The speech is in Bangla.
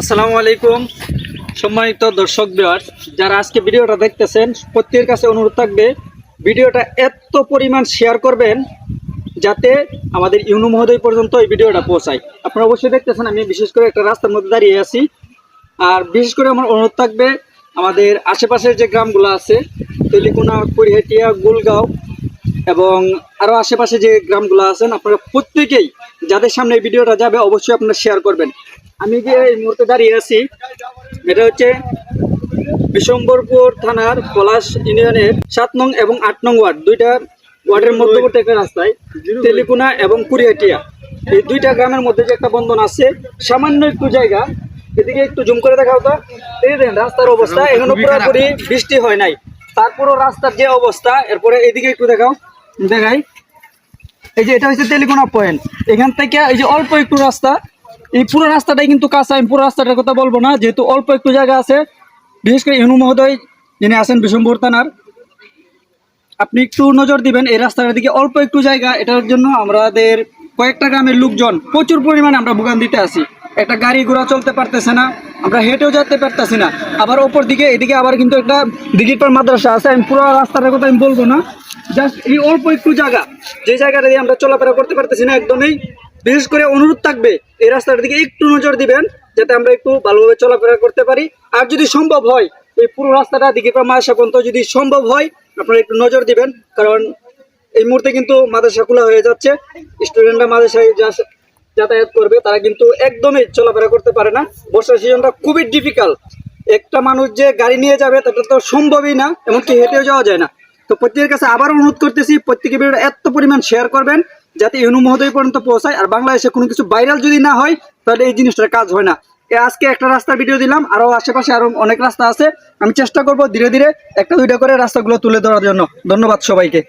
আসসালামু আলাইকুম সম্মানিত দর্শক ভিউয়ার্স, যারা আজকে ভিডিওটা দেখতেছেন প্রত্যেকের কাছে অনুরোধ থাকবে ভিডিওটা এত পরিমাণ শেয়ার করবেন যাতে আমাদের ইউনু মহোদয় পর্যন্ত এই ভিডিওটা পৌঁছায়। আপনারা অবশ্যই দেখতেছেন আমি বিশেষ করে একটা রাস্তার মধ্যে দাঁড়িয়ে আছি। আর বিশেষ করে আমার অনুরোধ থাকবে আমাদের আশেপাশের যে গ্রামগুলো আছে তেলিকুনা, কুড়িহাটিয়া, গুলগাঁও এবং আরও আশেপাশে যে গ্রামগুলো আছেন আপনারা প্রত্যেকেই যাদের সামনে এই ভিডিওটা যাবে অবশ্যই আপনারা শেয়ার করবেন। আমি যে এই মুহূর্তে দাঁড়িয়ে আছি এটা হচ্ছে বিশম্বরপুর থানার পলাশ ইউনিয়নের 7 নং এবং 8 নং ওয়ার্ড, দুইটা ওয়ার্ডের মধ্যবর্তী একটা রাস্তায় তেলিকুনা এবং কুড়িহাটিয়া এই দুইটা গ্রামের মধ্যে যে একটা বন্ধন আছে, সামান্য একটু জায়গা, এদিকে একটু জুম করে দেখাও তো। এই দেখেন রাস্তার অবস্থা, এখনো পুরোপুরি বৃষ্টি হয় নাই, তারপরও রাস্তার যে অবস্থা। এরপরে এদিকে একটু দেখাও, দেখাই। এই যে এটা হচ্ছে তেলিকুনা পয়েন্ট, এখান থেকে এই যে অল্প একটু রাস্তা, এই পুরো রাস্তাটাই কিন্তু কাঁচা। আমি পুরো রাস্তাটার কথা বলবো না, যেহেতু অল্প একটু জায়গা আছে। বিশেষ করে ইউনু মহোদয় যিনি আছেন বিশম্বর থানার, আপনি একটু নজর দিবেন এই রাস্তাটার দিকে। অল্প একটু জায়গা, এটার জন্য আমাদের কয়েকটা গ্রামের লোকজন প্রচুর পরিমাণে আমরা ভোগান্তিতে আছি। একটা গাড়ি ঘোড়া চলতে পারতেছে না, আমরা হেঁটেও যেতে পারতেছি না। আবার ওপর দিকে এদিকে আবার কিন্তু একটা দিঘির পাড় মাদ্রাসা আছে। আমি পুরো রাস্তাটার কথা আমি বলবো না, জাস্ট এই অল্প একটু জায়গা, যে জায়গাটা দিয়ে আমরা চলাফেরা করতে পারতেছি না একদমই। বিশেষ করে অনুরোধ থাকবে এই রাস্তাটার দিকে একটু নজর দিবেন যাতে আমরা একটু ভালোভাবে চলাফেরা করতে পারি। আর যদি সম্ভব হয় এই পুরো রাস্তাটা দিঘির পাড় মাদ্রাসা পর্যন্ত যদি সম্ভব হয় আপনারা একটু নজর দিবেন, কারণ এই মুহূর্তে কিন্তু মাদ্রাসা খোলা হয়ে যাচ্ছে। স্টুডেন্টরা মাদ্রাসায় যাতায়াত করবে, তারা কিন্তু একদমই চলাফেরা করতে পারে না। বর্ষার সিজনটা খুবই ডিফিকাল্ট, একটা মানুষ যে গাড়ি নিয়ে যাবে তাটা তো সম্ভবই না, এমনকি হেঁটেও যাওয়া যায় না। তো প্রত্যেকের কাছে আবার অনুরোধ করতেছি প্রত্যেকে ভিডিওটা এত পরিমাণ শেয়ার করবেন যাতে ইউনু মহোদয় পর্যন্ত পৌঁছায়। আর বাংলাদেশে কোনো কিছু ভাইরাল যদি না হয় তাহলে এই জিনিসটার কাজ হয় না। আজকে একটা রাস্তার ভিডিও দিলাম, আরও আশেপাশে আরও অনেক রাস্তা আছে। আমি চেষ্টা করব ধীরে ধীরে একটা দুইটা করে রাস্তাগুলো তুলে ধরার জন্য। ধন্যবাদ সবাইকে।